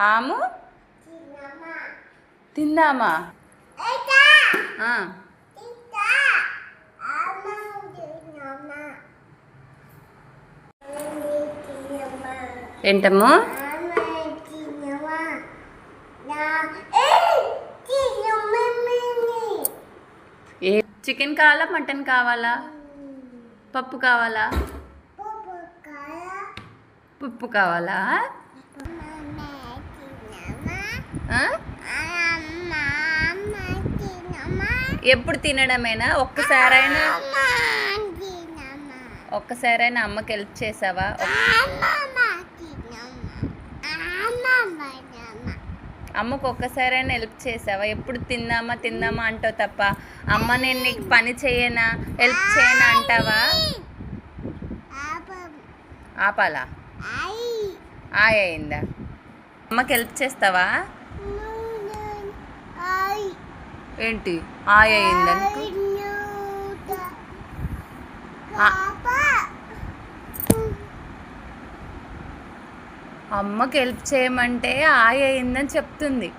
ఆము తిందామా? ఆ. ఏంటమ్మా? ఏ చికెన్ కావాలా, మటన్ కావాలా, పప్పు కావాలా? పప్పు కావాలా? ఎప్పుడు తినడమేనా? ఒక్కసారైనా అమ్మకి హెల్ప్ చేసావా? అమ్మకు ఒక్కసారైనా హెల్ప్ చేసావా? ఎప్పుడు తిందామా తిందామా అంటావు తప్ప అమ్మ నేను నీకు పని చేయనా, హెల్ప్ చేయనా అంటావా? ఆపాలా? ఆయ అయిందా? అమ్మకి హెల్ప్ చేస్తావా? ఏంటి ఆయ అయిందని? అమ్మకి హెల్ప్ చేయమంటే ఆయ అయిందని చెప్తుంది.